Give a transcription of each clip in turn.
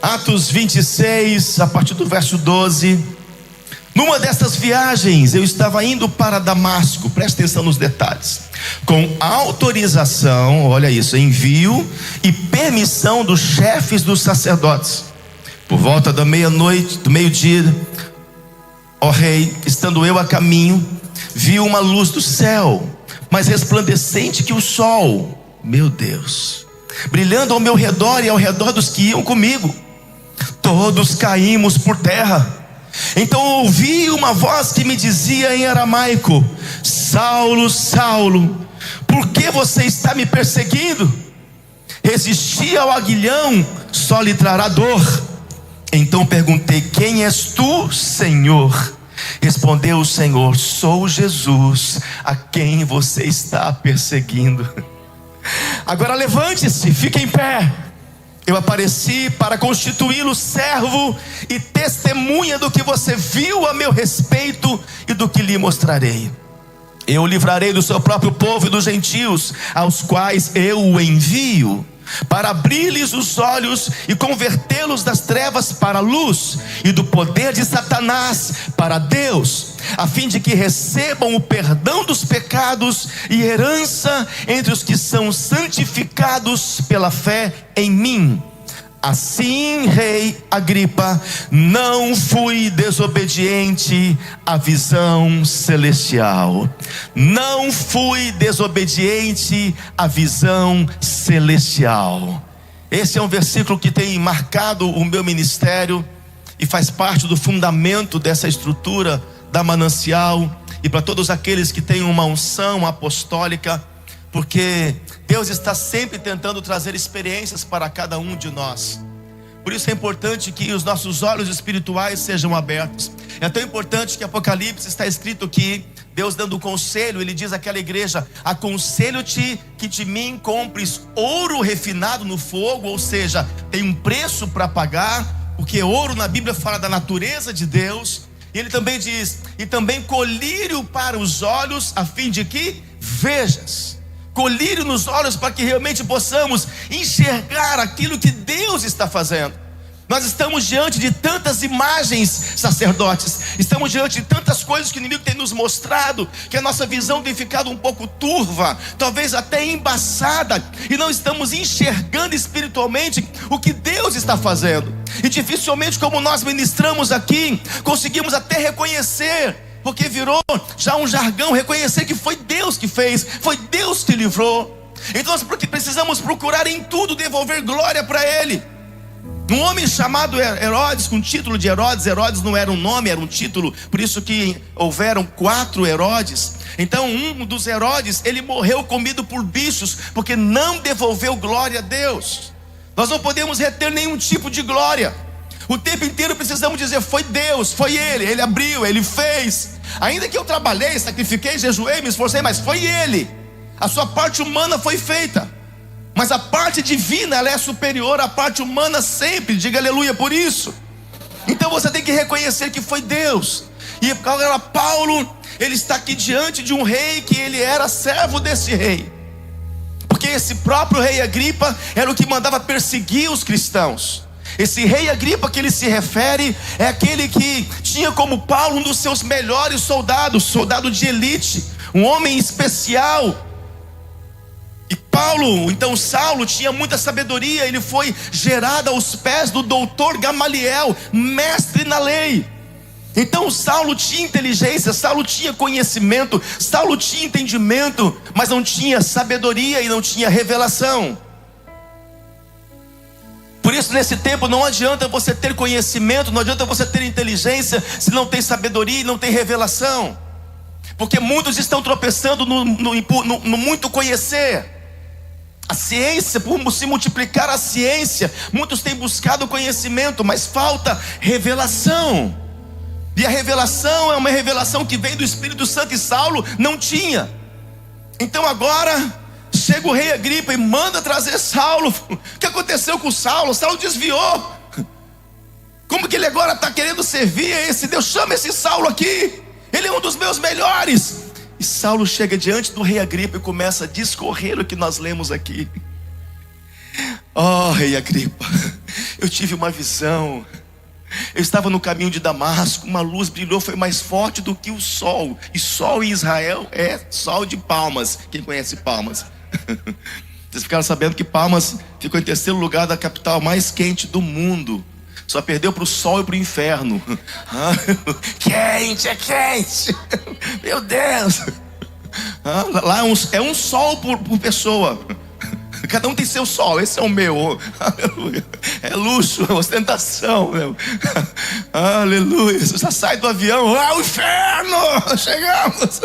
Atos 26, a partir do verso 12. Numa dessas viagens, eu estava indo para Damasco, presta atenção nos detalhes, com autorização, olha isso, envio e permissão dos chefes dos sacerdotes. Por volta da meia-noite, do meio-dia, ó rei, estando eu a caminho, vi uma luz do céu, mais resplandecente que o sol, meu Deus, brilhando ao meu redor e ao redor dos que iam comigo. Todos caímos por terra. Então ouvi uma voz que me dizia em aramaico: Saulo, Saulo, por que você está me perseguindo? Resistir ao aguilhão só lhe trará dor. Então perguntei: quem és tu, Senhor? Respondeu o Senhor: sou Jesus, a quem você está perseguindo. Agora levante-se, fique em pé. Eu apareci para constituí-lo servo e testemunha do que você viu a meu respeito e do que lhe mostrarei. Eu o livrarei do seu próprio povo e dos gentios, aos quais eu o envio, para abrir-lhes os olhos e convertê-los das trevas para a luz, e do poder de Satanás para Deus, a fim de que recebam o perdão dos pecados e herança entre os que são santificados pela fé em mim. Assim, rei Agripa, não fui desobediente à visão celestial. Não fui desobediente à visão celestial. Esse é um versículo que tem marcado o meu ministério e faz parte do fundamento dessa estrutura da Manancial, e para todos aqueles que têm uma unção apostólica, porque Deus está sempre tentando trazer experiências para cada um de nós. Por isso é importante que os nossos olhos espirituais sejam abertos. É tão importante que Apocalipse está escrito que Deus dando conselho, Ele diz àquela igreja: aconselho-te que de mim compres ouro refinado no fogo, ou seja, tem um preço para pagar, porque ouro na Bíblia fala da natureza de Deus. E Ele também diz: e também colírio para os olhos, a fim de que vejas. Colírio nos olhos para que realmente possamos enxergar aquilo que Deus está fazendo. Nós estamos diante de tantas imagens, sacerdotes, estamos diante de tantas coisas que o inimigo tem nos mostrado, que a nossa visão tem ficado um pouco turva, talvez até embaçada, e não estamos enxergando espiritualmente o que Deus está fazendo. E dificilmente, como nós ministramos aqui, conseguimos até reconhecer, porque virou já um jargão, reconhecer que foi Deus que fez, foi Deus que livrou. Então nós precisamos procurar em tudo devolver glória para Ele. Um homem chamado Herodes, com o título de Herodes. Herodes não era um nome, era um título, por isso que houveram 4 Herodes. Então um dos Herodes, ele morreu comido por bichos, porque não devolveu glória a Deus. Nós não podemos reter nenhum tipo de glória. O tempo inteiro precisamos dizer: foi Deus, foi Ele abriu, Ele fez. Ainda que eu trabalhei, sacrifiquei, jejuei, me esforcei, mas foi Ele. A sua parte humana foi feita, mas a parte divina, ela é superior à parte humana sempre. Diga aleluia por isso. Então você tem que reconhecer que foi Deus. E agora Paulo, ele está aqui diante de um rei que ele era servo desse rei, porque esse próprio rei Agripa era o que mandava perseguir os cristãos. Esse rei Agripa que ele se refere é aquele que tinha como Paulo um dos seus melhores soldados, soldado de elite, um homem especial. E Paulo, então Saulo, tinha muita sabedoria. Ele foi gerado aos pés do doutor Gamaliel, mestre na lei. Então Saulo tinha inteligência, Saulo tinha conhecimento, Saulo tinha entendimento, mas não tinha sabedoria e não tinha revelação. Por isso, nesse tempo, não adianta você ter conhecimento, não adianta você ter inteligência, se não tem sabedoria e não tem revelação. Porque muitos estão tropeçando no muito conhecer. A ciência, por se multiplicar a ciência, muitos têm buscado conhecimento, mas falta revelação. E a revelação é uma revelação que vem do Espírito Santo, e Saulo não tinha. Então agora chega o rei Agripa e manda trazer Saulo. O que aconteceu com Saulo? Saulo desviou. Como que ele agora está querendo servir a esse Deus? Chama esse Saulo aqui, ele é um dos meus melhores. E Saulo chega diante do rei Agripa e começa a discorrer o que nós lemos aqui. Oh, rei Agripa, Eu tive uma visão. Eu estava no caminho de Damasco, uma luz brilhou, foi mais forte do que o sol. E sol em Israel é sol de Palmas. Quem conhece Palmas? Vocês ficaram sabendo que Palmas ficou em terceiro lugar da capital mais quente do mundo. Só perdeu para o sol e para o inferno. Quente, é quente. Meu Deus. Lá é um sol por pessoa. Cada um tem seu sol, esse é o meu. Aleluia. É luxo, é ostentação, meu. Aleluia. Você já sai do avião, o inferno, chegamos.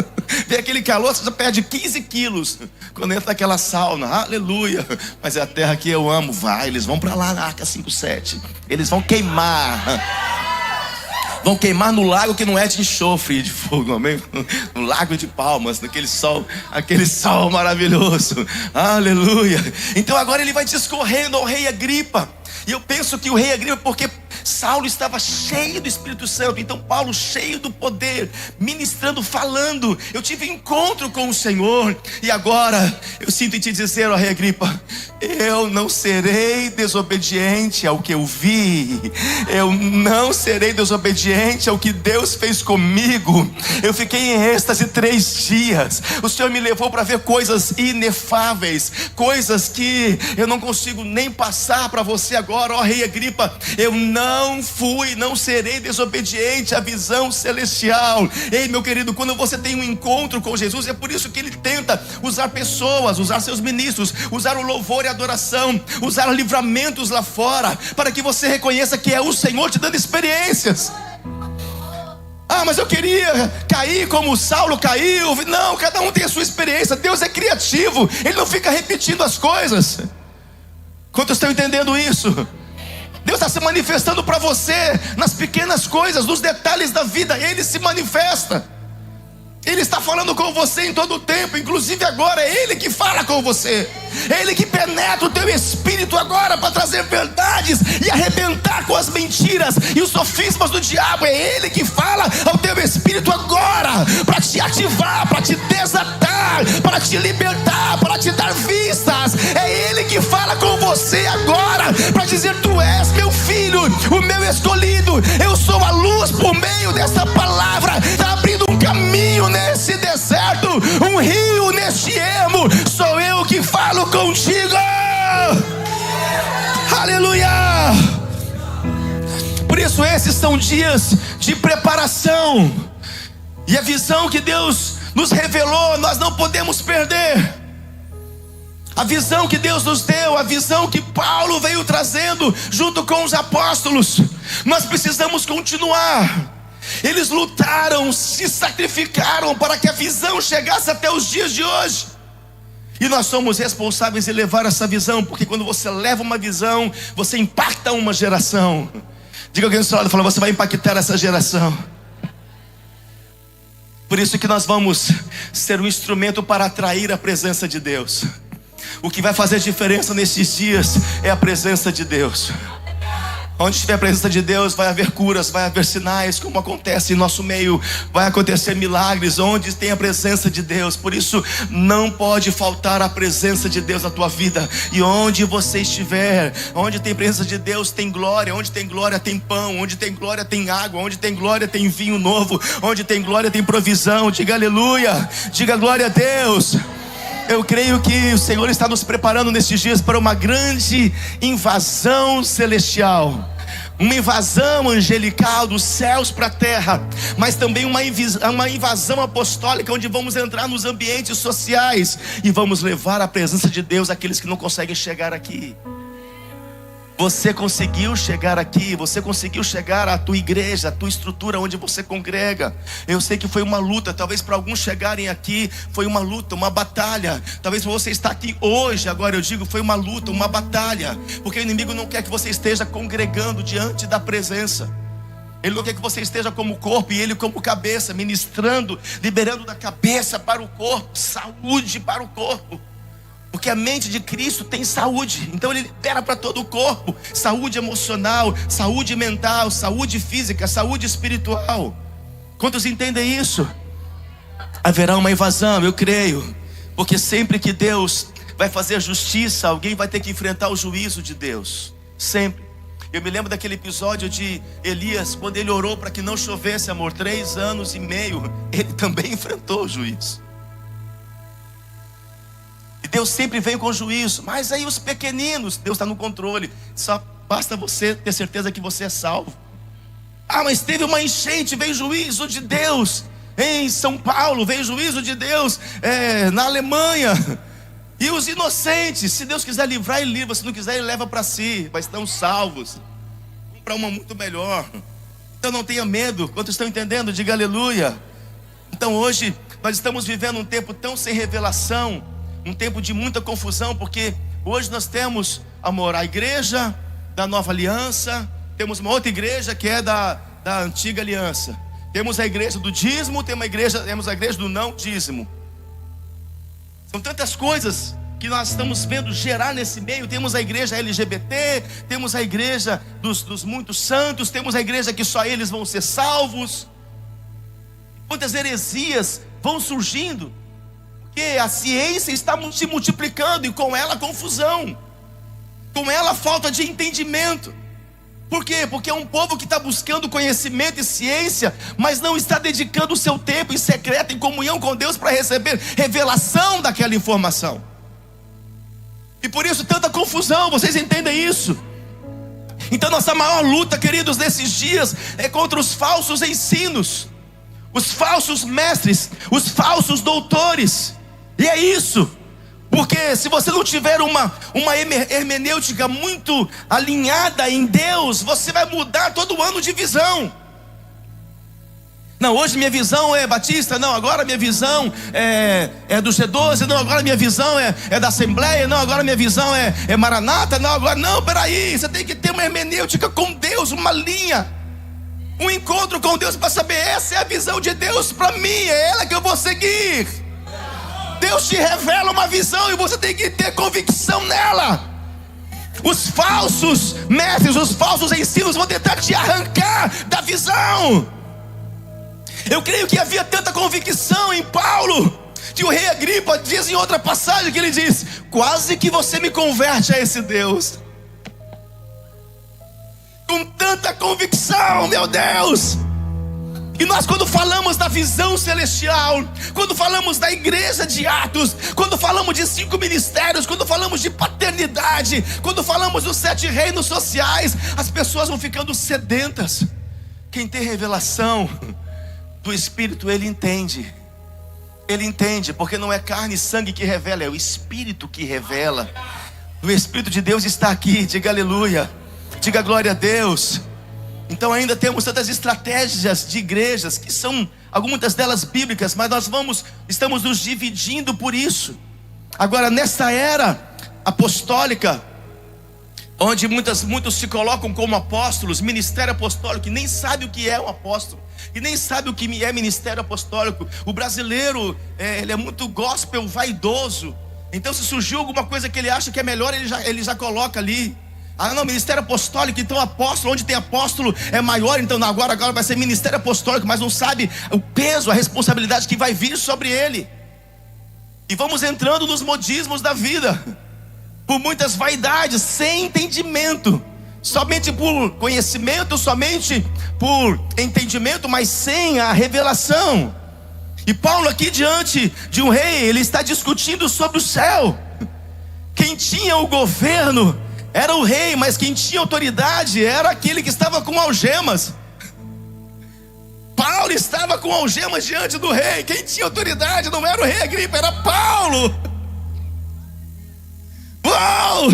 Vem aquele calor, você já perde 15 quilos quando entra naquela sauna. Aleluia. Mas é a terra que eu amo. Vai, eles vão para lá na Arca 57. Eles vão queimar. Vão queimar no lago que não é de enxofre e de fogo, amém? No lago de Palmas, aquele sol maravilhoso. Aleluia. Então agora ele vai discorrendo ao rei Agripa. E eu penso que o rei Agripa, porque Saulo estava cheio do Espírito Santo, então Paulo cheio do poder, ministrando, falando. Eu tive encontro com o Senhor. E agora eu sinto em te dizer, ó rei Agripa, eu não serei desobediente ao que eu vi. Eu não serei desobediente ao que Deus fez comigo. Eu fiquei em êxtase 3 dias. O Senhor me levou para ver coisas inefáveis, coisas que eu não consigo nem passar para você agora, ó rei Agripa. Eu não serei desobediente à visão celestial. Ei, meu querido, quando você tem um encontro com Jesus, é por isso que ele tenta usar pessoas, usar seus ministros, usar o louvor e a adoração, usar livramentos lá fora, para que você reconheça que é o Senhor te dando experiências. Mas eu queria cair como Saulo caiu. Não, cada um tem a sua experiência. Deus é criativo, ele não fica repetindo as coisas. Quantos estão entendendo isso? Deus está se manifestando para você nas pequenas coisas, nos detalhes da vida. Ele se manifesta. Ele está falando com você em todo o tempo. Inclusive agora é Ele que fala com você. É Ele que penetra o teu espírito agora para trazer verdades e arrebentar com as mentiras e os sofismas do diabo. É Ele que fala ao teu espírito agora para te ativar, para te desatar, para te libertar, para te dar vistas. É Ele que fala com você agora para dizer: tu és meu filho, o meu escolhido. Eu sou a luz por meio dessa palavra. Está abrindo um caminho nesse deserto, um rio neste ermo. Sou eu que falo contigo. Aleluia. Por isso esses são dias de preparação. E a visão que Deus nos revelou, nós não podemos perder. A visão que Deus nos deu, a visão que Paulo veio trazendo junto com os apóstolos, nós precisamos continuar. Eles lutaram, se sacrificaram para que a visão chegasse até os dias de hoje. E nós somos responsáveis em levar essa visão, porque quando você leva uma visão, você impacta uma geração. Diga alguém do seu lado, fala: você vai impactar essa geração. Por isso que nós vamos ser um instrumento para atrair a presença de Deus. O que vai fazer diferença nesses dias é a presença de Deus. Onde estiver a presença de Deus, vai haver curas, vai haver sinais, como acontece em nosso meio. Vai acontecer milagres onde tem a presença de Deus. Por isso não pode faltar a presença de Deus na tua vida. E onde você estiver, onde tem presença de Deus, tem glória. Onde tem glória tem pão, onde tem glória tem água, onde tem glória tem vinho novo, onde tem glória tem provisão. Diga aleluia, diga glória a Deus. Eu creio que o Senhor está nos preparando nesses dias para uma grande invasão celestial, uma invasão angelical dos céus para a terra, mas também uma invasão apostólica, onde vamos entrar nos ambientes sociais e vamos levar a presença de Deus àqueles que não conseguem chegar aqui. Você conseguiu chegar aqui, você conseguiu chegar à tua igreja, à tua estrutura onde você congrega. Eu sei que foi uma luta, talvez para alguns chegarem aqui foi uma luta, uma batalha. Talvez você está aqui hoje, agora eu digo, foi uma luta, uma batalha, porque o inimigo não quer que você esteja congregando diante da presença. Ele não quer que você esteja como corpo e ele como cabeça, ministrando, liberando da cabeça para o corpo, saúde para o corpo. Porque a mente de Cristo tem saúde, então ele libera para todo o corpo. Saúde emocional, saúde mental, saúde física, saúde espiritual. Quantos entendem isso? Haverá uma invasão, eu creio. Porque sempre que Deus vai fazer justiça, alguém vai ter que enfrentar o juízo de Deus. Sempre. Eu me lembro daquele episódio de Elias, quando ele orou para que não chovesse, amor, 3 anos e meio, ele também enfrentou o juízo. E Deus sempre vem com juízo, mas aí os pequeninos, Deus está no controle. Só basta você ter certeza que você é salvo. Ah, mas teve uma enchente, veio juízo de Deus em São Paulo, veio juízo de Deus na Alemanha. E os inocentes, se Deus quiser livrar, Ele livra. Se não quiser, Ele leva para si. Mas estão salvos. Vamos para uma muito melhor. Então não tenha medo. Quantos estão entendendo? Diga aleluia. Então hoje nós estamos vivendo um tempo tão sem revelação, um tempo de muita confusão, porque hoje nós temos, amor, a igreja da nova aliança, temos uma outra igreja que é da antiga aliança. Temos a igreja do dízimo, temos a igreja do não dízimo. São tantas coisas que nós estamos vendo gerar nesse meio. Temos a igreja LGBT, temos a igreja dos muitos santos, temos a igreja que só eles vão ser salvos. Quantas heresias vão surgindo, porque a ciência está se multiplicando, e com ela a confusão, com ela a falta de entendimento. Por quê? Porque é um povo que está buscando conhecimento e ciência, mas não está dedicando o seu tempo em secreto, em comunhão com Deus, para receber revelação daquela informação. E por isso tanta confusão, vocês entendem isso? Então nossa maior luta, queridos, nesses dias é contra os falsos ensinos, os falsos mestres, os falsos doutores. E é isso. Porque se você não tiver uma hermenêutica muito alinhada em Deus, você vai mudar todo ano de visão. Não, hoje minha visão é batista, não, agora minha visão é do G12, não, agora minha visão é da Assembleia, não, agora minha visão é Maranata, não, agora não, peraí, você tem que ter uma hermenêutica com Deus, uma linha, um encontro com Deus para saber, essa é a visão de Deus para mim, é ela que eu vou seguir. Deus te revela uma visão e você tem que ter convicção nela. Os falsos mestres, os falsos ensinos vão tentar te arrancar da visão. Eu creio que havia tanta convicção em Paulo, que o rei Agripa diz em outra passagem, que ele diz: quase que você me converte a esse Deus. Com tanta convicção, meu Deus. E nós, quando falamos da visão celestial, quando falamos da igreja de Atos, quando falamos de 5 ministérios, quando falamos de paternidade, quando falamos dos 7 reinos sociais, as pessoas vão ficando sedentas. Quem tem revelação do Espírito, ele entende. Ele entende, porque não é carne e sangue que revela, é o Espírito que revela. O Espírito de Deus está aqui, diga aleluia, diga glória a Deus. Então ainda temos tantas estratégias de igrejas, que são algumas delas bíblicas, mas estamos nos dividindo por isso. Agora, nessa era apostólica, onde muitos se colocam como apóstolos, ministério apostólico, que nem sabe o que é um apóstolo, e nem sabe o que é ministério apostólico. O brasileiro, ele é muito gospel, vaidoso. Então se surgiu alguma coisa que ele acha que é melhor, ele já coloca ali. Ah não, ministério apostólico, então apóstolo, onde tem apóstolo é maior, então não, agora vai ser ministério apostólico, mas não sabe o peso, a responsabilidade que vai vir sobre ele. E vamos entrando nos modismos da vida, por muitas vaidades, sem entendimento, somente por conhecimento, somente por entendimento, mas sem a revelação. E Paulo aqui diante de um rei, ele está discutindo sobre o céu. Quem tinha o governo era o rei, mas quem tinha autoridade era aquele que estava com algemas. Paulo estava com algemas diante do rei. Quem tinha autoridade não era o rei Agripa, era Paulo. Uau!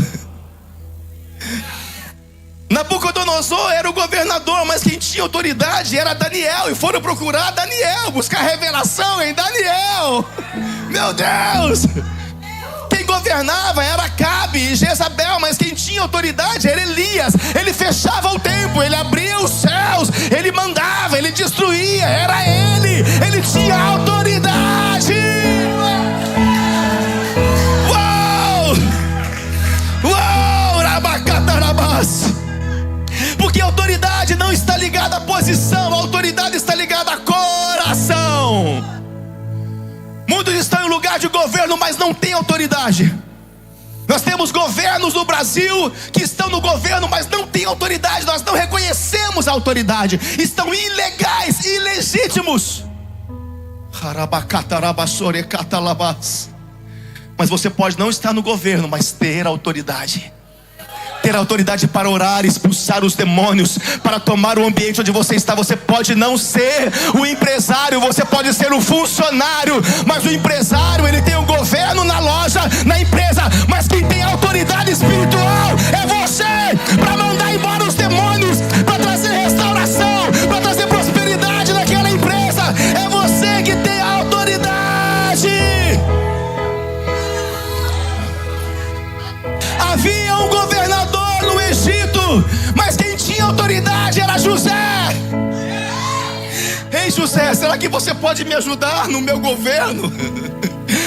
Nabucodonosor era o governador, mas quem tinha autoridade era Daniel. E foram procurar Daniel, buscar revelação em Daniel. Meu Deus! Quem governava era Acabe e Jezabel, mas quem tinha autoridade era Elias. Ele fechava o templo, ele abria os céus, ele mandava, ele destruía, era ele tinha autoridade. Uau! Uau! Rabacatarabás! Porque a autoridade não está ligada à posição, a autoridade está ligada a coração. Muitos estão em lugar de governo, mas não têm autoridade. Nós temos governos no Brasil que estão no governo, mas não têm autoridade. Nós não reconhecemos a autoridade. Estão ilegais, ilegítimos. Mas você pode não estar no governo, mas ter autoridade. Ter autoridade para orar, expulsar os demônios, para tomar o ambiente onde você está. Você pode não ser o empresário, você pode ser o funcionário, mas o empresário, ele tem um governo na loja, na empresa. Mas quem tem autoridade espiritual é você, para mandar embora os demônios, para trazer restauração, para trazer prosperidade naquela empresa. É você que tem a autoridade. Havia um governador no Egito, mas quem tinha autoridade era José. Ei, José, será que você pode me ajudar no meu governo?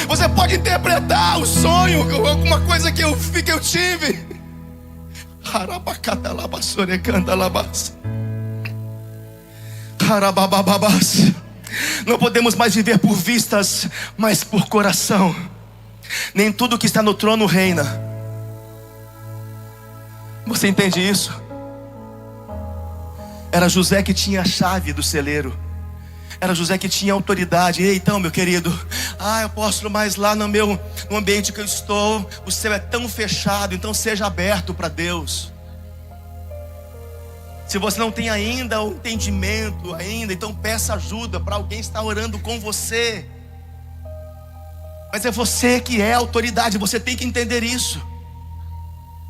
Você pode interpretar o sonho, alguma coisa que eu tive? Não podemos mais viver por vistas, mas por coração. Nem tudo que está no trono reina. Você entende isso? Era José que tinha a chave do celeiro. Era José que tinha autoridade. Ei, então, meu querido, apóstolo, mas lá no ambiente que eu estou, o céu é tão fechado. Então seja aberto para Deus. Se você não tem ainda o entendimento então peça ajuda para alguém estar orando com você. Mas é você que é a autoridade, você tem que entender isso.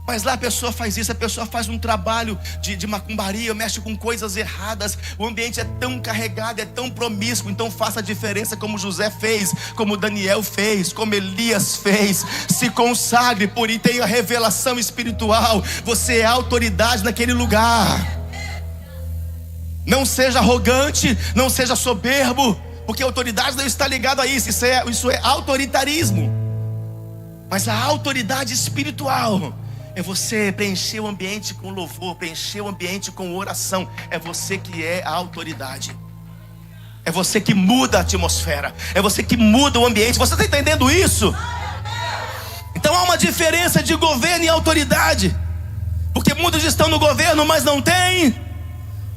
Mas lá a pessoa faz isso, a pessoa faz um trabalho de macumbaria, mexe com coisas erradas. O ambiente é tão carregado, é tão promíscuo. Então faça a diferença como José fez, como Daniel fez, como Elias fez. Se consagre, porém tenha revelação espiritual. Você é autoridade naquele lugar. Não seja arrogante, não seja soberbo, porque a autoridade não está ligada a isso. Isso é autoritarismo. Mas a autoridade espiritual é você preencher o ambiente com louvor, preencher o ambiente com oração. É você que é a autoridade. É você que muda a atmosfera. É você que muda o ambiente. Você está entendendo isso? Então há uma diferença de governo e autoridade. Porque muitos estão no governo, mas não têm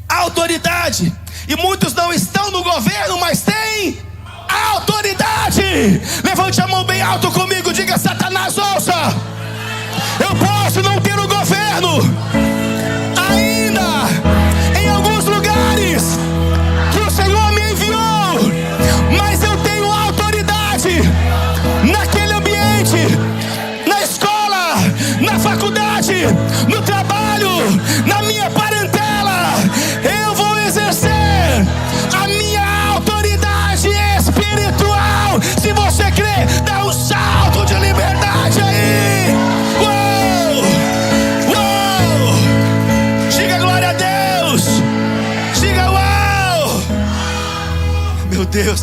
autoridade. E muitos não estão no governo, mas têm autoridade. Levante a mão bem alto comigo. Diga: Satanás, ouça. Eu posso não ter o governo ainda em alguns lugares que o Senhor me enviou, mas eu tenho autoridade naquele ambiente, na escola, na faculdade, no trabalho, na minha parentela. Eu vou exercer a minha autoridade espiritual. Se você crê, dá um salto de liberdade aí.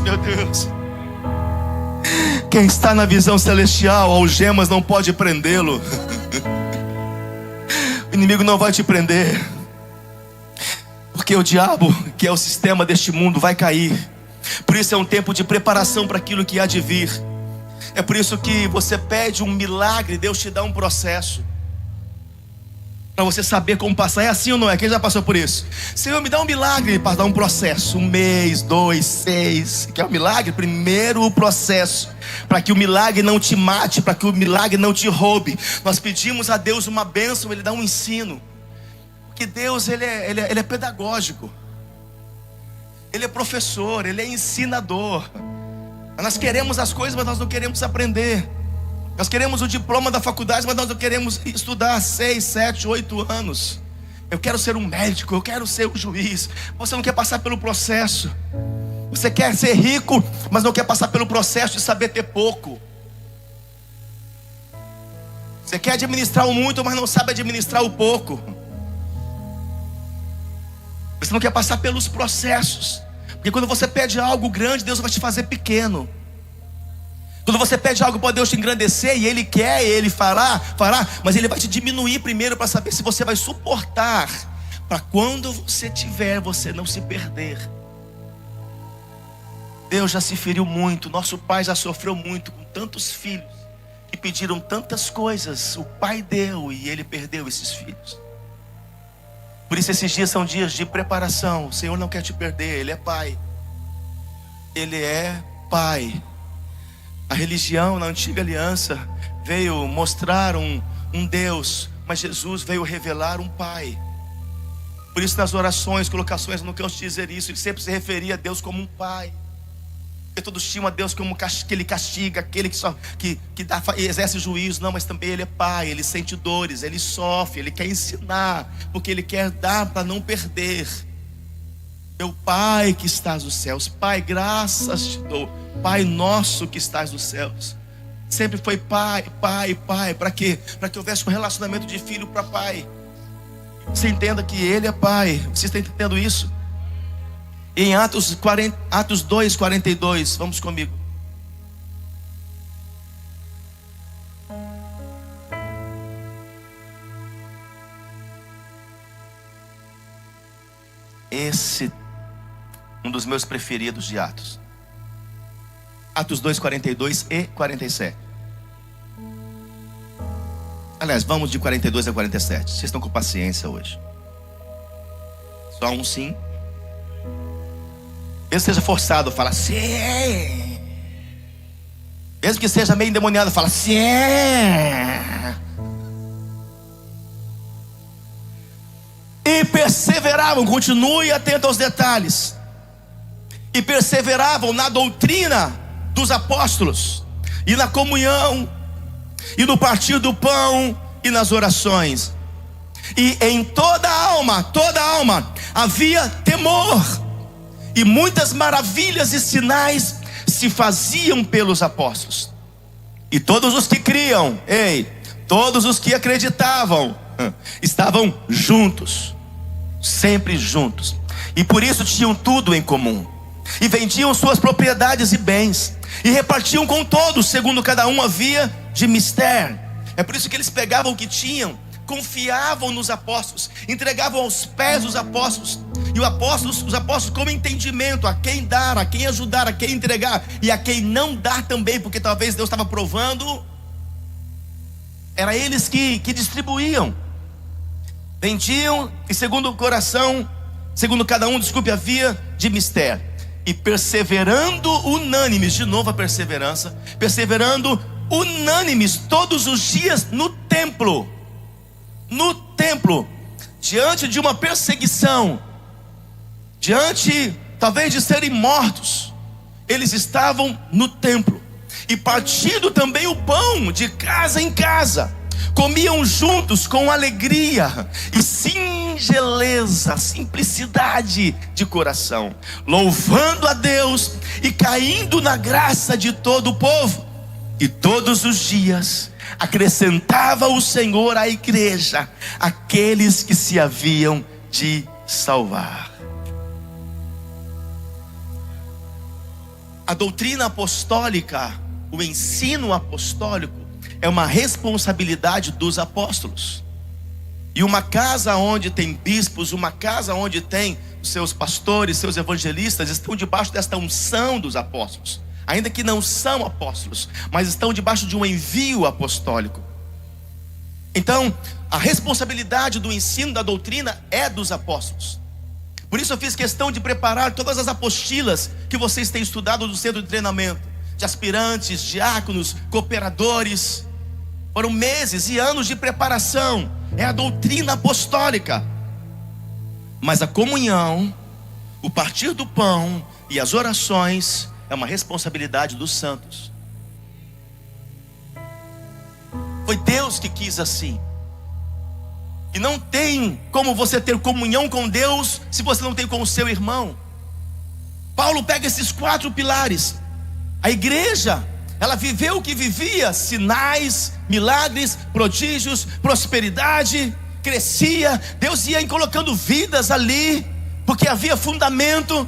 Meu Deus. Quem está na visão celestial, algemas não pode prendê-lo. O inimigo não vai te prender, porque o diabo, que é o sistema deste mundo, vai cair. Por isso é um tempo de preparação para aquilo que há de vir. É por isso que você pede um milagre, Deus te dá um processo para você saber como passar. É assim ou não é? Quem já passou por isso? Senhor, me dá um milagre para dar um processo. 1 mês, 2, 6. Quer um milagre? Primeiro o processo, para que o milagre não te mate, para que o milagre não te roube. Nós pedimos a Deus uma bênção, Ele dá um ensino. Porque Deus, Ele é pedagógico. Ele é professor, Ele é ensinador. Nós queremos as coisas, mas nós não queremos aprender. Nós queremos o diploma da faculdade, mas nós não queremos estudar 6, 7, 8 anos. Eu quero ser um médico, eu quero ser um juiz. Você não quer passar pelo processo. Você quer ser rico, mas não quer passar pelo processo de saber ter pouco. Você quer administrar o muito, mas não sabe administrar o pouco. Você não quer passar pelos processos. Porque quando você pede algo grande, Deus vai te fazer pequeno. Quando você pede algo para Deus te engrandecer, e Ele quer, Ele fará, mas Ele vai te diminuir primeiro para saber se você vai suportar, para quando você tiver, você não se perder. Deus já se feriu muito, nosso pai já sofreu muito com tantos filhos que pediram tantas coisas, o pai deu e ele perdeu esses filhos. Por isso esses dias são dias de preparação. O Senhor não quer te perder, Ele é Pai. Ele é Pai. A religião na antiga aliança veio mostrar um Deus, mas Jesus veio revelar um Pai. Por isso nas orações, colocações, eu não canso de dizer isso, ele sempre se referia a Deus como um Pai. Porque todos tinham a Deus como que Ele castiga, aquele que exerce juízo. Não, mas também Ele é Pai, Ele sente dores, Ele sofre, Ele quer ensinar, porque Ele quer dar para não perder. Meu Pai que estás nos céus, Pai, graças te dou, Pai nosso que estás nos céus. Sempre foi Pai, Pai, Pai. Para quê? Para que houvesse um relacionamento de filho para Pai. Você entenda que Ele é Pai. Você está entendendo isso? Em Atos 2, 42, vamos comigo. Esse, um dos meus preferidos de Atos. Atos 2, 42 e 47. Aliás, vamos de 42 a 47. Vocês estão com paciência hoje. Só um sim. Mesmo que seja forçado, fala sim. Mesmo que seja meio endemoniado, fala sim. E perseveravam, continue atento aos detalhes. E perseveravam na doutrina dos apóstolos, e na comunhão, e no partir do pão, e nas orações. E em toda alma havia temor. E muitas maravilhas e sinais se faziam pelos apóstolos. E todos os que criam, todos os que acreditavam, estavam juntos, sempre juntos. E por isso tinham tudo em comum. E vendiam suas propriedades e bens, e repartiam com todos, segundo cada um havia de mister. É por isso que eles pegavam o que tinham, confiavam nos apóstolos, entregavam aos pés dos apóstolos. E os apóstolos com entendimento, a quem dar, a quem ajudar, a quem entregar, e a quem não dar também, porque talvez Deus estava provando. Era eles que distribuíam. Vendiam, e segundo o coração, segundo cada um, havia de mister. E perseverando unânimes, de novo a perseverança, perseverando unânimes todos os dias no templo, diante de uma perseguição, diante talvez de serem mortos, eles estavam no templo, e partindo também o pão de casa em casa, comiam juntos com alegria e singeleza, simplicidade de coração, louvando a Deus e caindo na graça de todo o povo. E todos os dias acrescentava o Senhor à igreja aqueles que se haviam de salvar. A doutrina apostólica, o ensino apostólico, é uma responsabilidade dos apóstolos. E uma casa onde tem bispos, uma casa onde tem os seus pastores, seus evangelistas, estão debaixo desta unção dos apóstolos. Ainda que não são apóstolos, mas estão debaixo de um envio apostólico. Então, a responsabilidade do ensino da doutrina é dos apóstolos. Por isso eu fiz questão de preparar todas as apostilas que vocês têm estudado no centro de treinamento, de aspirantes, diáconos, cooperadores. Foram meses e anos de preparação. É a doutrina apostólica. Mas a comunhão, o partir do pão e as orações é uma responsabilidade dos santos. Foi Deus que quis assim. E não tem como você ter comunhão com Deus se você não tem com o seu irmão. Paulo pega esses 4 pilares. A igreja, ela viveu o que vivia: sinais, milagres, prodígios, prosperidade, crescia. Deus ia colocando vidas ali, porque havia fundamento.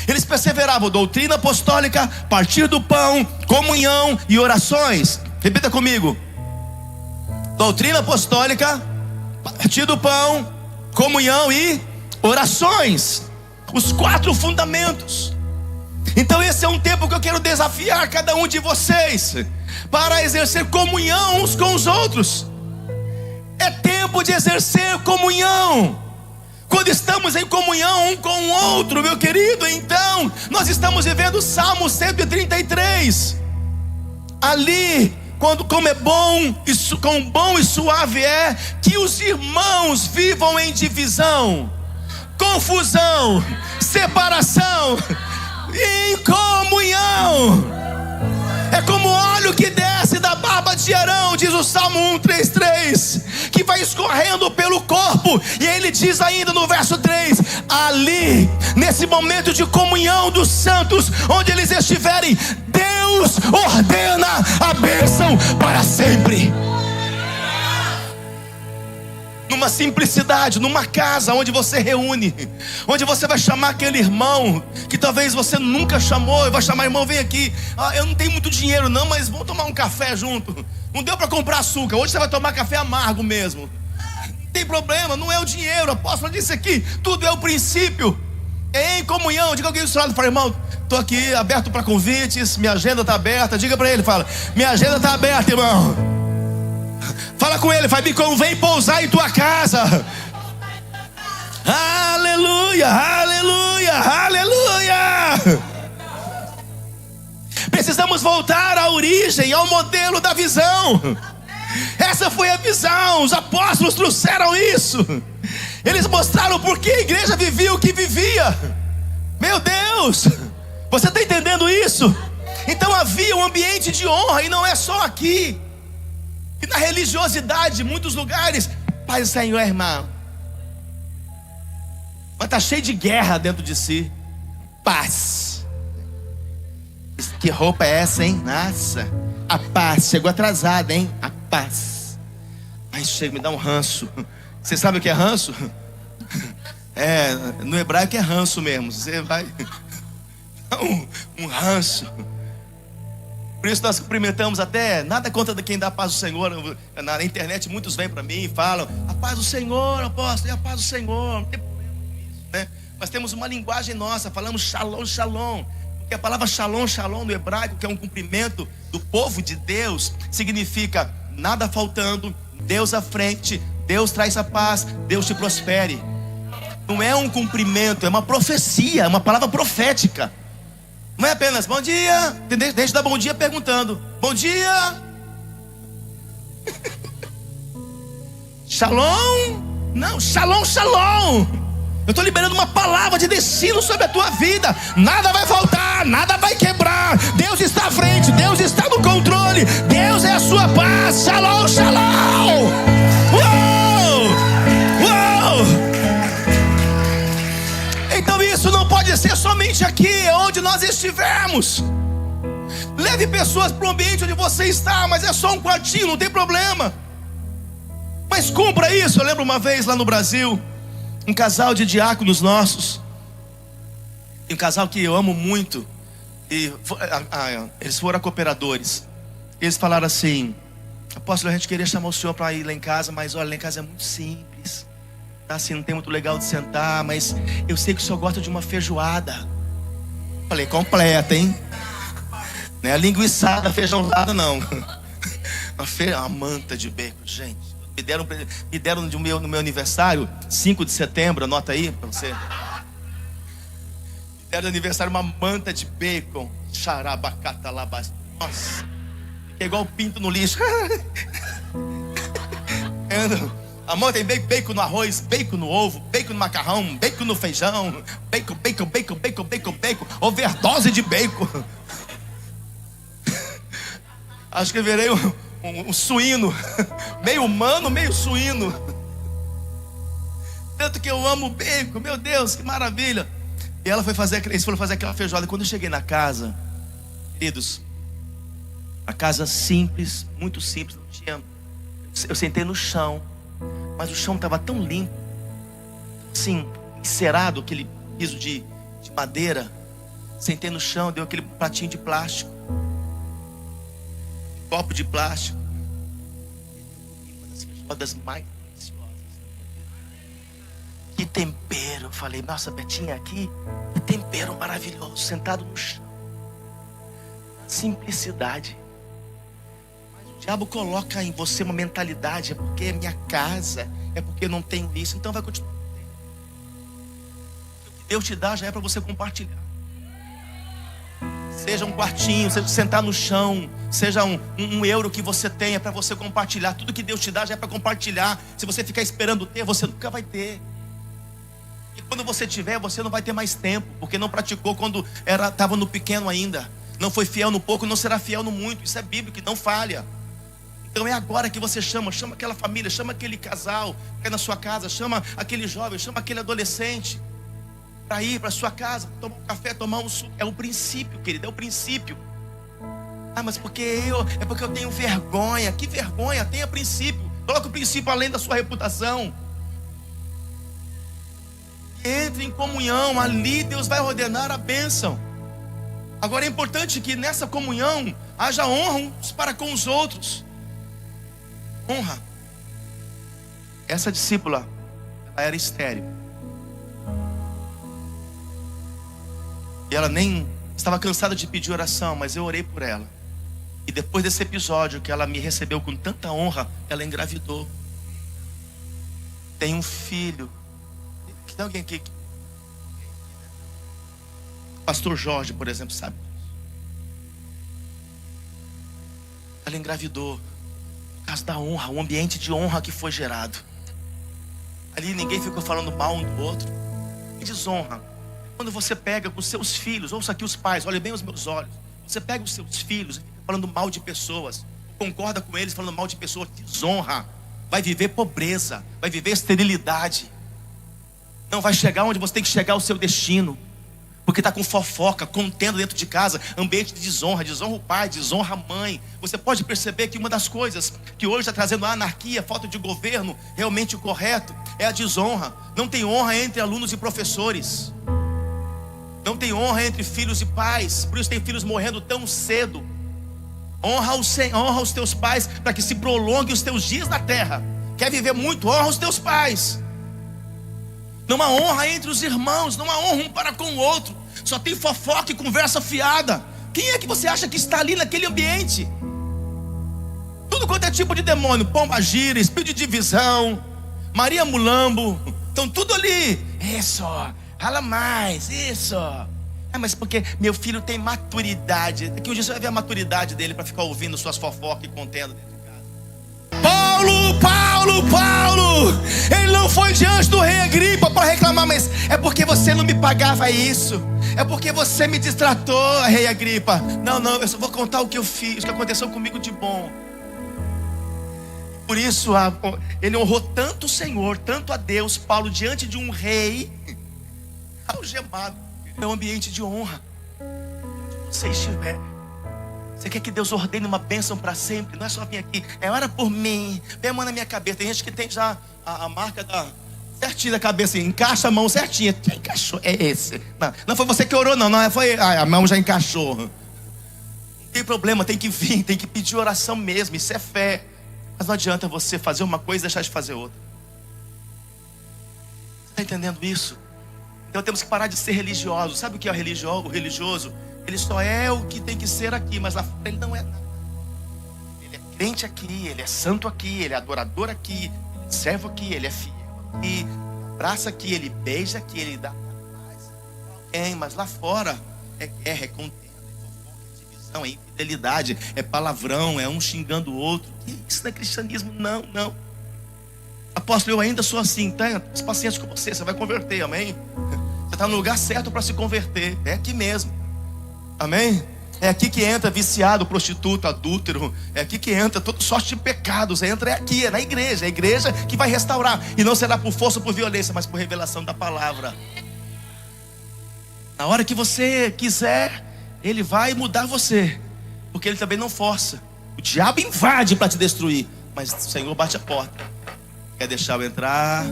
Eles perseveravam, doutrina apostólica, partir do pão, comunhão e orações. Repita comigo: doutrina apostólica, partir do pão, comunhão e orações. Os 4 fundamentos. Então esse é um tempo que eu quero desafiar cada um de vocês para exercer comunhão uns com os outros. É tempo de exercer comunhão. Quando estamos em comunhão um com o outro, meu querido, então nós estamos vivendo o Salmo 133. Ali, como é bom, quão bom e suave é que os irmãos vivam em divisão, confusão, separação, em comunhão. É como óleo que desce da barba de Arão, diz o Salmo 133, que vai escorrendo pelo corpo. E ele diz ainda no verso 3: ali, nesse momento de comunhão dos santos, onde eles estiverem, Deus ordena a bênção para sempre. Numa simplicidade, numa casa onde você reúne, onde você vai chamar aquele irmão que talvez você nunca chamou, e vai chamar: irmão, vem aqui, eu não tenho muito dinheiro não, mas vamos tomar um café junto. Não deu para comprar açúcar, hoje você vai tomar café amargo mesmo. Não tem problema, não é o dinheiro. O apóstolo disse aqui, tudo é o princípio. É em comunhão. Diga alguém do seu lado, fala: irmão, estou aqui aberto para convites, minha agenda está aberta. Diga para ele, fala: minha agenda está aberta, irmão. Fala com ele, vai: me convém pousar em tua casa. Aleluia, aleluia, aleluia. Precisamos voltar à origem, ao modelo da visão. Essa foi a visão, os apóstolos trouxeram isso. Eles mostraram por que a igreja vivia o que vivia. Meu Deus, você está entendendo isso? Então havia um ambiente de honra, e não é só aqui. E na religiosidade, em muitos lugares, paz do Senhor, irmão. Mas está cheio de guerra dentro de si. Paz. Que roupa é essa, hein? Nossa, a paz. Chegou atrasada, hein? A paz. Mas chega, me dá um ranço. Você sabe o que é ranço? No hebraico é ranço mesmo. Você vai... um ranço. Por isso nós cumprimentamos até, nada contra quem dá a paz do Senhor. Na internet muitos vêm para mim e falam: a paz do Senhor, apóstolo, é a paz do Senhor. Não tem problema com isso, né? Nós temos uma linguagem nossa, falamos shalom, shalom. Porque a palavra shalom, shalom no hebraico, que é um cumprimento do povo de Deus, significa nada faltando, Deus à frente, Deus traz a paz, Deus te prospere. Não é um cumprimento, é uma profecia, é uma palavra profética. Não é apenas bom dia. Deixa de dar bom dia perguntando: bom dia. Shalom? Não, shalom, shalom. Eu estou liberando uma palavra de destino sobre a tua vida. Nada vai faltar, nada vai quebrar. Deus está à frente, Deus está no controle. Deus é a sua paz. Shalom, shalom. Uou! Uou! Então isso não pode ser somente aqui, onde nós estivermos. Leve pessoas para o ambiente onde você está, mas é só um quartinho, não tem problema. Mas cumpra isso. Eu lembro uma vez lá no Brasil, um casal de diáconos nossos, um casal que eu amo muito, e eles foram cooperadores. Eles falaram assim: apóstolo, a gente queria chamar o senhor para ir lá em casa, mas olha, lá em casa é muito simples. Assim, não tem muito legal de sentar, mas eu sei que o senhor gosta de uma feijoada. Falei: completa, hein? Não é a linguiçada, feijãozada não. Uma manta de bacon, gente. Me deram no meu aniversário, 5 de setembro, anota aí para você. Me deram no aniversário uma manta de bacon. Xarabacatalabas. Nossa, é igual pinto no lixo. Amor, tem bacon no arroz, bacon no ovo, bacon no macarrão, bacon no feijão, bacon, bacon, bacon, bacon, bacon, bacon, overdose de bacon. Acho que eu virei um suíno, meio humano, meio suíno. Tanto que eu amo bacon, meu Deus, que maravilha. E eles foram fazer aquela feijoada. Quando eu cheguei na casa, queridos, a casa simples, muito simples, não tinha. Eu sentei no chão, mas o chão estava tão limpo, assim, encerado, aquele piso de madeira. Sentei no chão, deu aquele pratinho de plástico, copo de plástico. Uma das feijoadas mais deliciosas. Que tempero. Eu falei: nossa, Betinha, aqui, que tempero maravilhoso, sentado no chão, simplicidade. Mas o diabo coloca em você uma mentalidade: é porque é minha casa, é porque eu não tenho isso, então vai continuar. O que Deus te dá já é para você compartilhar. Seja um quartinho, seja sentar no chão, seja um euro que você tenha, para você compartilhar. Tudo que Deus te dá já é para compartilhar. Se você ficar esperando ter, você nunca vai ter. E quando você tiver, você não vai ter mais tempo, porque não praticou quando estava no pequeno ainda. Não foi fiel no pouco, não será fiel no muito. Isso é bíblico, que não falha. Então é agora que você chama aquela família, chama aquele casal que é na sua casa, chama aquele jovem, chama aquele adolescente para ir para sua casa, tomar um café, tomar um suco. É o princípio, querido, é o princípio. Ah, mas é porque eu tenho vergonha. Que vergonha? Tenha princípio. Coloque o princípio além da sua reputação. Entre em comunhão, ali Deus vai ordenar a bênção. Agora é importante que nessa comunhão haja honra uns para com os outros. Honra. Essa discípula, ela era estéril. E ela nem estava cansada de pedir oração, mas eu orei por ela. E depois desse episódio que ela me recebeu com tanta honra, ela engravidou. Tem um filho. Tem alguém aqui? Pastor Jorge, por exemplo, sabe? Ela engravidou por causa da honra, o ambiente de honra que foi gerado. Ali ninguém ficou falando mal um do outro. E desonra. Quando você pega com os seus filhos, ouça aqui os pais, olhem bem os meus olhos. Você pega os seus filhos e fica falando mal de pessoas, concorda com eles falando mal de pessoas, desonra. Vai viver pobreza, vai viver esterilidade. Não vai chegar onde você tem que chegar, o seu destino. Porque está com fofoca, contendo dentro de casa, ambiente de desonra, desonra o pai, desonra a mãe. Você pode perceber que uma das coisas que hoje está trazendo a anarquia, falta de governo realmente correto, é a desonra. Não tem honra entre alunos e professores. Não tem honra entre filhos e pais. Por isso tem filhos morrendo tão cedo. Honra os teus pais, para que se prolongue os teus dias na terra. Quer viver muito? Honra os teus pais. Não há honra entre os irmãos, não há honra um para com o outro. Só tem fofoca e conversa fiada. Quem é que você acha que está ali naquele ambiente? Tudo quanto é tipo de demônio: pomba gira, espírito de divisão, Maria Mulambo, estão tudo ali. Isso, rala mais, isso. Ah, mas porque meu filho tem maturidade. Daqui um dia você vai ver a maturidade dele para ficar ouvindo suas fofocas e contendo dentro de casa. Paulo, ele não foi diante do rei Agripa para reclamar, mas é porque você não me pagava isso, é porque você me distratou, rei Agripa. Não, eu só vou contar o que eu fiz, o que aconteceu comigo de bom. Por isso ele honrou tanto o Senhor, tanto a Deus, Paulo, diante de um rei algemado. É um ambiente de honra. Onde você estiver, você quer que Deus ordene uma bênção para sempre? Não é só vir aqui, é ora por mim, põe a mão na minha cabeça. Tem gente que tem já a marca certinha da cabeça, encaixa a mão certinha. Já encaixou, é esse. Não foi você que orou, não foi, a mão já encaixou. Não tem problema, tem que vir, tem que pedir oração mesmo, isso é fé. Mas não adianta você fazer uma coisa e deixar de fazer outra. Você está entendendo isso? Então temos que parar de ser religiosos. Sabe o que é o religioso? Ele só é o que tem que ser aqui, mas lá fora ele não é nada. Ele é crente aqui, ele é santo aqui, ele é adorador aqui, ele é servo aqui, ele é fiel aqui, abraça aqui, ele beija aqui, ele dá paz. Mas lá fora é guerra, é contenda, é fofoca, é divisão, é infidelidade, é palavrão, é um xingando o outro. Isso não é cristianismo, não. Apóstolo, eu ainda sou assim. Tenha paciência com você vai converter, amém? Você está no lugar certo para se converter. É aqui mesmo, amém? É aqui que entra viciado, prostituto, adúltero. É aqui que entra toda sorte de pecados. Entra aqui, é na igreja. É a igreja que vai restaurar. E não será por força ou por violência, mas por revelação da palavra. Na hora que você quiser, ele vai mudar você, porque ele também não força. O diabo invade para te destruir, mas o Senhor bate a porta. Quer deixar eu entrar?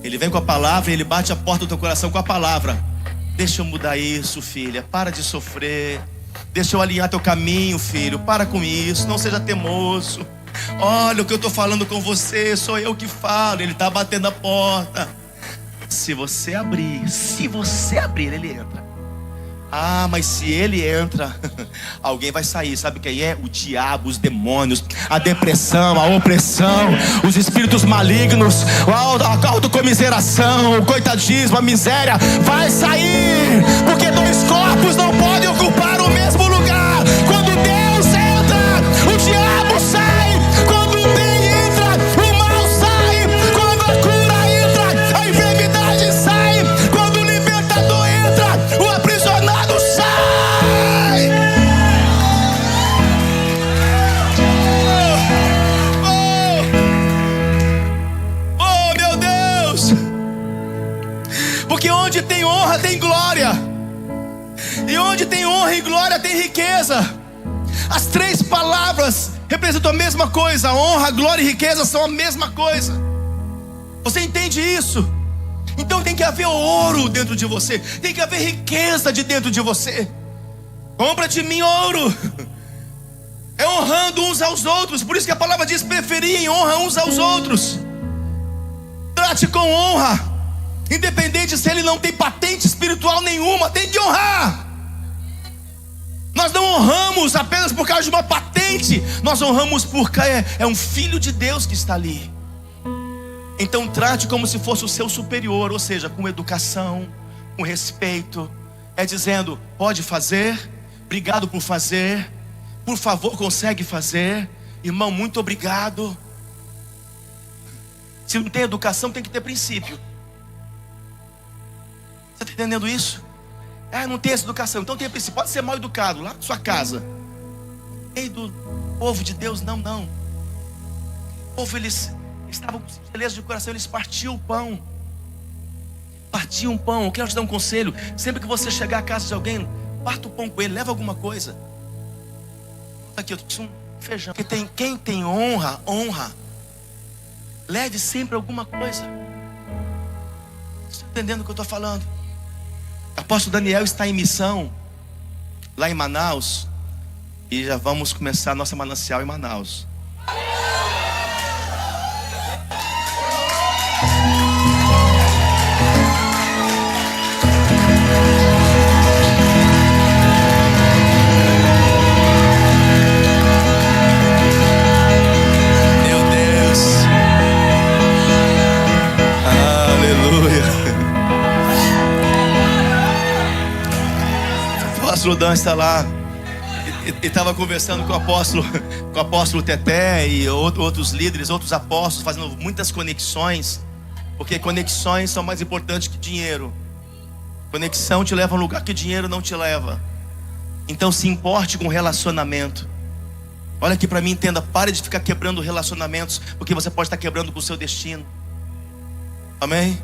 Ele vem com a palavra e ele bate a porta do teu coração com a palavra. Deixa eu mudar isso, filha. Para de sofrer. Deixa eu alinhar teu caminho, filho. Para com isso, não seja teimoso. Olha o que eu estou falando com você, sou eu que falo. Ele está batendo a porta. Se você abrir, ele entra. Ah, mas se ele entra, alguém vai sair. Sabe quem é? O diabo, os demônios, a depressão, a opressão, os espíritos malignos, a autocomiseração, o coitadismo, a miséria. Vai sair, porque dois corpos não podem ocupar o mesmo lugar. Quando Deus entra, o diabo sai. Quando o bem entra, o mal sai. Quando a cura entra, a enfermidade sai. Quando o libertador entra, o aprisionado sai. Oh, meu Deus! Porque onde tem honra tem glória. E onde tem honra e glória tem riqueza. As três palavras representam a mesma coisa. Honra, glória e riqueza são a mesma coisa. Você entende isso? Então tem que haver ouro dentro de você. Tem que haver riqueza de dentro de você. Compra de mim ouro. É honrando uns aos outros. Por isso que a palavra diz: preferir em honra uns aos outros. Trate com honra, independente se ele não tem patente espiritual nenhuma. Tem que honrar. Nós não honramos apenas por causa de uma patente. Nós honramos porque é um filho de Deus que está ali. Então trate como se fosse o seu superior. Ou seja, com educação, com respeito. É dizendo: pode fazer, obrigado por fazer, por favor consegue fazer, irmão, muito obrigado. Se não tem educação, tem que ter princípio. Você está entendendo isso? Não tem essa educação, então tem princípio. Pode ser mal educado lá na sua casa. Ei, do povo de Deus, não. O povo, eles estavam com beleza de coração, eles partiam o pão. Eu quero te dar um conselho. Sempre que você chegar à casa de alguém, parta o pão com ele, leva alguma coisa. Aqui, eu trouxe um feijão. Porque quem tem honra. Leve sempre alguma coisa. Você está entendendo o que eu estou falando? O apóstolo Daniel está em missão lá em Manaus. E já vamos começar a nossa manancial em Manaus. Meu Deus. Aleluia. O apóstolo Dan está lá. Ele estava conversando com o apóstolo Teté e outros líderes, outros apóstolos, fazendo muitas conexões. Porque conexões são mais importantes que dinheiro. Conexão te leva a um lugar que dinheiro não te leva. Então se importe com relacionamento. Olha aqui para mim, entenda. Pare de ficar quebrando relacionamentos, porque você pode estar quebrando com o seu destino. Amém?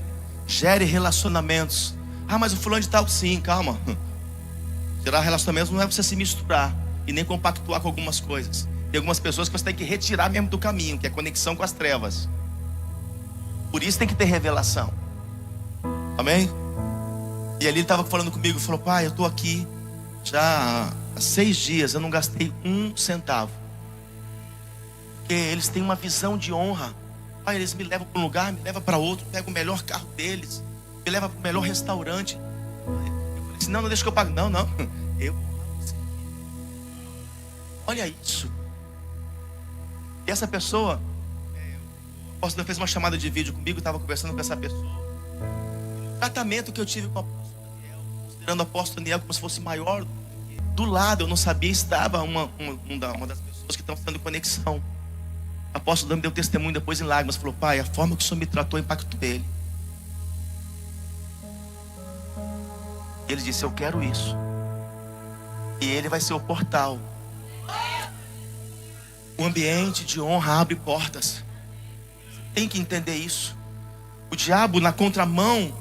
Gere relacionamentos. Mas o fulano de tal, sim, calma. Gerar relacionamentos não é você se misturar e nem compactuar com algumas coisas. Tem algumas pessoas que você tem que retirar mesmo do caminho, que é conexão com as trevas. Por isso tem que ter revelação. Amém? E ali ele estava falando comigo, falou: pai, eu estou aqui já há 6 dias, eu não gastei 1 centavo. Porque eles têm uma visão de honra. Pai, eles me levam para um lugar, me levam para outro, pego o melhor carro deles, me levam para o melhor restaurante. Não, deixa que eu pago. Não, eu. Olha isso. E essa pessoa, o apóstolo fez uma chamada de vídeo comigo, estava conversando com essa pessoa. O tratamento que eu tive com o apóstolo Daniel, considerando o apóstolo Daniel como se fosse maior. Do lado, eu não sabia, estava uma das pessoas que estão fazendo conexão. O apóstolo Daniel deu testemunho depois em lágrimas, falou: pai, a forma que o senhor me tratou impactou ele. Ele disse: eu quero isso. E ele vai ser o portal. O ambiente de honra abre portas. Tem que entender isso. O diabo, na contramão,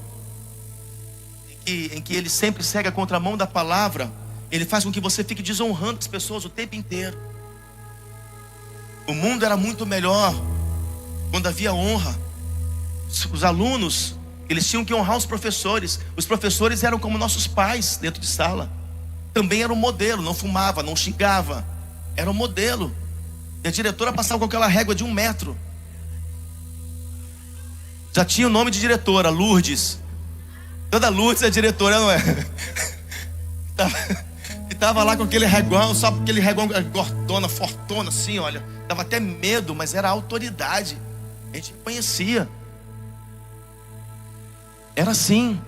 em que ele sempre segue a contramão da palavra, ele faz com que você fique desonrando as pessoas o tempo inteiro. O mundo era muito melhor quando havia honra. Os alunos, eles tinham que honrar os professores. Os professores eram como nossos pais dentro de sala. Também era um modelo, não fumava, não xingava. Era um modelo. E a diretora passava com aquela régua de 1 metro. Já tinha o nome de diretora, Lourdes. Toda Lourdes é diretora, não é? E tava lá com aquele reguão, só aquele reguão gordona, fortona assim, olha. Dava até medo, mas era autoridade. A gente conhecia. Era assim.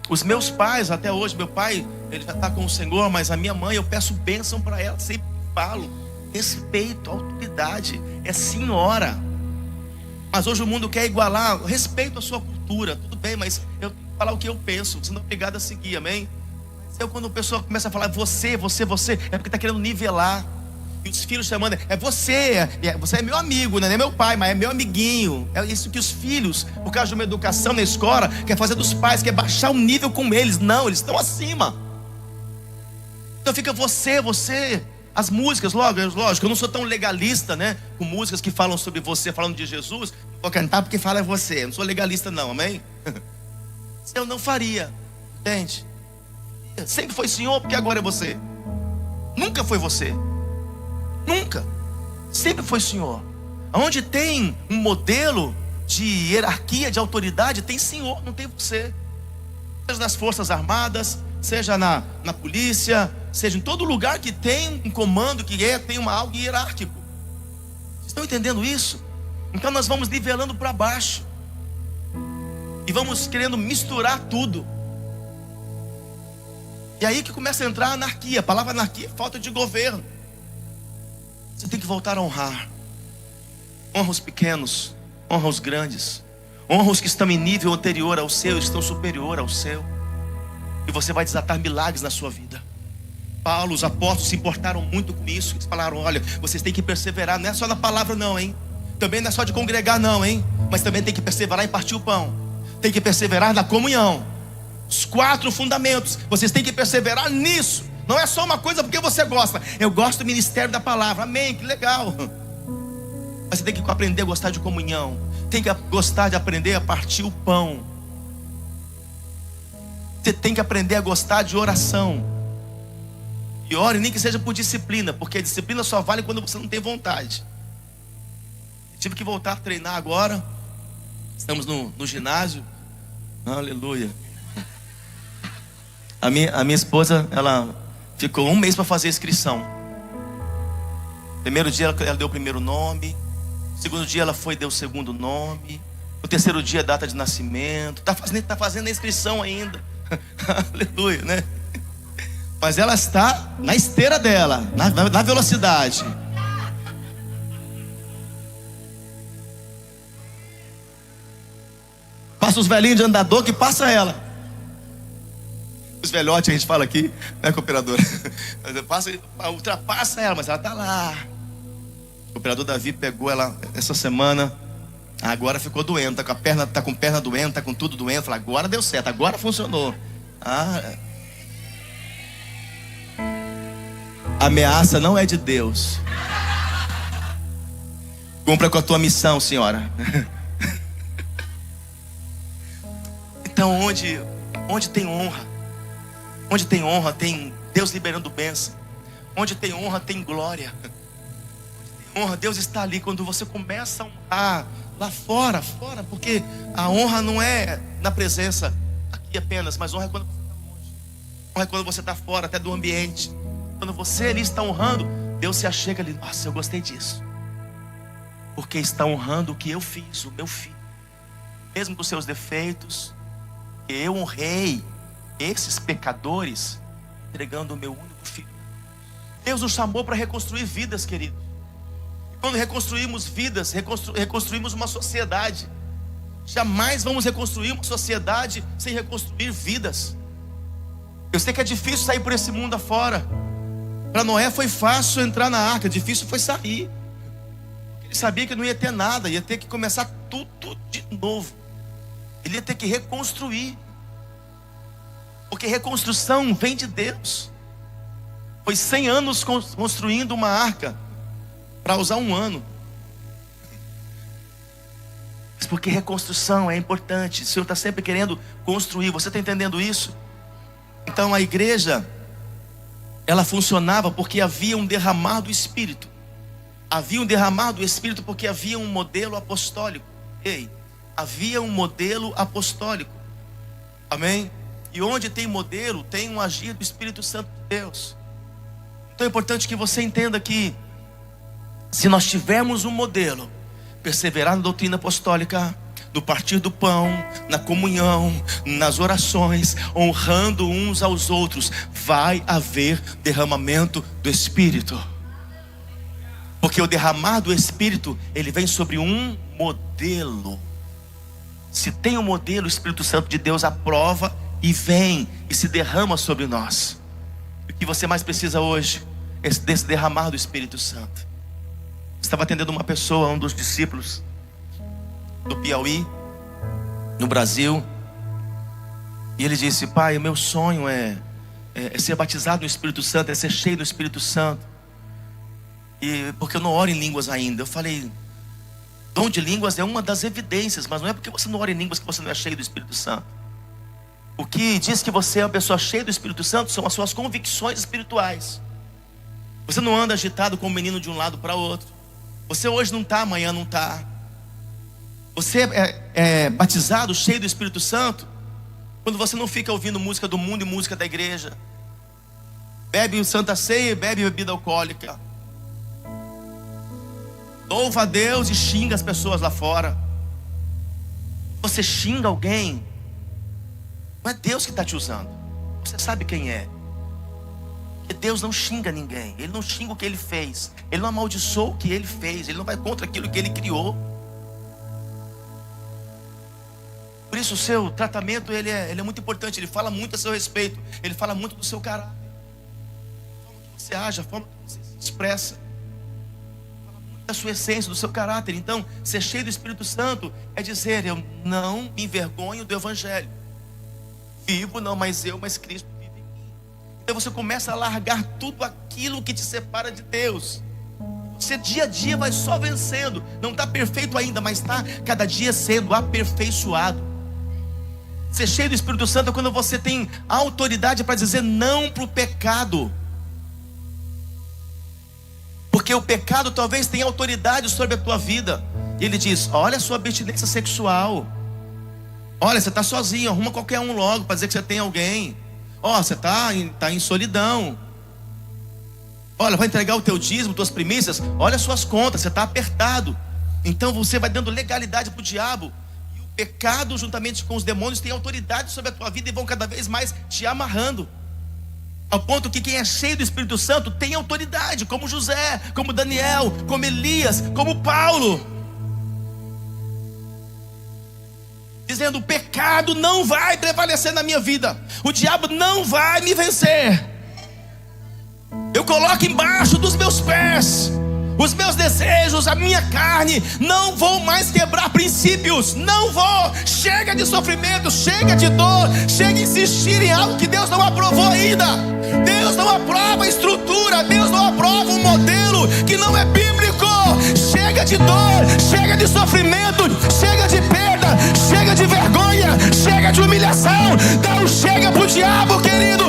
Os meus pais, até hoje, meu pai, ele já está com o Senhor, mas a minha mãe, eu peço bênção para ela, sempre falo. Respeito, autoridade, é senhora. Mas hoje o mundo quer igualar, respeito a sua cultura, tudo bem, mas eu tenho que falar o que eu penso, você não é obrigado a seguir, amém? Mas quando a pessoa começa a falar você, é porque está querendo nivelar. E os filhos chamando, você é meu amigo, não é meu pai, mas é meu amiguinho. É isso que os filhos, por causa de uma educação na escola, quer fazer dos pais, quer baixar o nível com eles. Não, eles estão acima. Então fica você. As músicas, lógico, eu não sou tão legalista, né? Com músicas que falam sobre você, falando de Jesus. Vou cantar porque fala é você. Eu não sou legalista não, amém? Eu não faria, entende? Sempre foi Senhor, porque agora é você. Nunca foi você. Nunca. Sempre foi Senhor. Onde tem um modelo de hierarquia, de autoridade, tem Senhor, não tem você. Seja nas forças armadas, seja na polícia, seja em todo lugar que tem um comando, tem algo hierárquico. Vocês estão entendendo isso? Então nós vamos nivelando para baixo. E vamos querendo misturar tudo. E aí que começa a entrar a anarquia. A palavra anarquia é falta de governo. Você tem que voltar a honrar. Honra os pequenos, honra os grandes, honra os que estão em nível anterior ao seu, estão superior ao seu. E você vai desatar milagres na sua vida. Paulo, os apóstolos se importaram muito com isso. Eles falaram, olha, vocês têm que perseverar. Não é só na palavra não, hein? Também não é só de congregar não, hein? Mas também tem que perseverar em partir o pão. Tem que perseverar na comunhão. Os 4 fundamentos, vocês têm que perseverar nisso. Não é só uma coisa porque você gosta. Eu gosto do ministério da palavra, amém, que legal. Mas você tem que aprender a gostar de comunhão. Tem que gostar de aprender a partir o pão. Você tem que aprender a gostar de oração. E ore nem que seja por disciplina, porque a disciplina só vale quando você não tem vontade. Eu tive que voltar a treinar agora. Estamos no ginásio. Aleluia. A minha esposa, ela ficou 1 mês para fazer a inscrição. Primeiro dia ela deu o primeiro nome. Segundo dia ela deu o segundo nome. No terceiro dia data de nascimento. Tá fazendo a inscrição ainda. Aleluia, né? Mas ela está na esteira dela, na velocidade. Passa os velhinhos de andador que passa ela. Os velhotes a gente fala aqui, né, cooperadora? Ultrapassa ela, mas ela está lá. O cooperador Davi pegou ela essa semana. Agora ficou doente, tá com perna doente, tá com tudo doente. Fala, agora deu certo, agora funcionou. A ameaça não é de Deus. Cumpra com a tua missão, senhora. Então onde tem honra, onde tem honra, tem Deus liberando bênção. Onde tem honra, tem glória. Onde tem honra, Deus está ali. Quando você começa a honrar lá fora, porque a honra não é na presença aqui apenas, mas honra é quando você está longe. Honra é quando você está fora, até do ambiente. Quando você ali está honrando, Deus se achega ali. Nossa, eu gostei disso. Porque está honrando o que eu fiz, o meu filho. Mesmo com os seus defeitos, eu honrei esses pecadores, entregando o meu único filho. Deus nos chamou para reconstruir vidas, querido. E quando reconstruímos vidas, reconstruímos uma sociedade. Jamais vamos reconstruir uma sociedade sem reconstruir vidas. Eu sei que é difícil sair por esse mundo afora. Para Noé foi fácil entrar na arca, difícil foi sair. Ele sabia que não ia ter nada, ia ter que começar tudo de novo. Ele ia ter que reconstruir. Porque reconstrução vem de Deus. Foi 100 anos construindo uma arca para usar 1 ano. Mas porque reconstrução é importante. O Senhor está sempre querendo construir. Você está entendendo isso? Então a igreja, ela funcionava porque havia um derramar do Espírito. Havia um derramar do Espírito porque havia um modelo apostólico. Ei, havia um modelo apostólico. Amém? E onde tem modelo, tem um agir do Espírito Santo de Deus. Então é importante que você entenda que, se nós tivermos um modelo, perseverar na doutrina apostólica, no partir do pão, na comunhão, nas orações, honrando uns aos outros, vai haver derramamento do Espírito. Porque o derramar do Espírito, ele vem sobre um modelo. Se tem um modelo, o Espírito Santo de Deus aprova e vem e se derrama sobre nós. O que você mais precisa hoje é desse derramar do Espírito Santo. Estava atendendo uma pessoa, um dos discípulos do Piauí, no Brasil, e ele disse: pai, o meu sonho é ser batizado no Espírito Santo, é ser cheio do Espírito Santo, e porque eu não oro em línguas ainda. Eu falei: dom de línguas é uma das evidências, mas não é porque você não ora em línguas que você não é cheio do Espírito Santo. O que diz que você é uma pessoa cheia do Espírito Santo são as suas convicções espirituais. Você não anda agitado como um menino de um lado para o outro. Você hoje não está, amanhã não está. Você é batizado, cheio do Espírito Santo, quando você não fica ouvindo música do mundo e música da igreja. Bebe Santa Ceia e bebe bebida alcoólica. Louva a Deus e xinga as pessoas lá fora. Você xinga alguém, não é Deus que está te usando. Você sabe quem é. Porque Deus não xinga ninguém. Ele não xinga o que Ele fez. Ele não amaldiçoou o que Ele fez. Ele não vai contra aquilo que Ele criou. Por isso o seu tratamento ele é muito importante. Ele fala muito a seu respeito. Ele fala muito do seu caráter, a forma que você age, a forma que você se expressa, fala muito da sua essência, do seu caráter. Então, ser cheio do Espírito Santo é dizer: eu não me envergonho do Evangelho. Vivo não mais eu, mas Cristo vive em mim. Então você começa a largar tudo aquilo que te separa de Deus. Você dia a dia vai só vencendo. Não está perfeito ainda, mas está cada dia sendo aperfeiçoado. Ser cheio do Espírito Santo é quando você tem autoridade para dizer não para o pecado. Porque o pecado talvez tenha autoridade sobre a tua vida. E ele diz: olha a sua abstinência sexual. Olha, você está sozinho, arruma qualquer um logo para dizer que você tem alguém. Ó, você está em solidão. Olha, vai entregar o teu dízimo, tuas primícias. Olha as suas contas, você está apertado. Então você vai dando legalidade para o diabo. E o pecado, juntamente com os demônios, tem autoridade sobre a tua vida e vão cada vez mais te amarrando. Ao ponto que quem é cheio do Espírito Santo tem autoridade, como José, como Daniel, como Elias, como Paulo, dizendo: o pecado não vai prevalecer na minha vida, o diabo não vai me vencer. Eu coloco embaixo dos meus pés os meus desejos, a minha carne. Não vou mais quebrar princípios. Não vou. Chega de sofrimento, chega de dor, chega de insistir em algo que Deus não aprovou ainda. Deus não aprova a estrutura, Deus não aprova um modelo que não é bíblico. Chega de dor, chega de sofrimento, chega de perda, chega de vergonha, chega de humilhação. Então chega pro diabo, querido.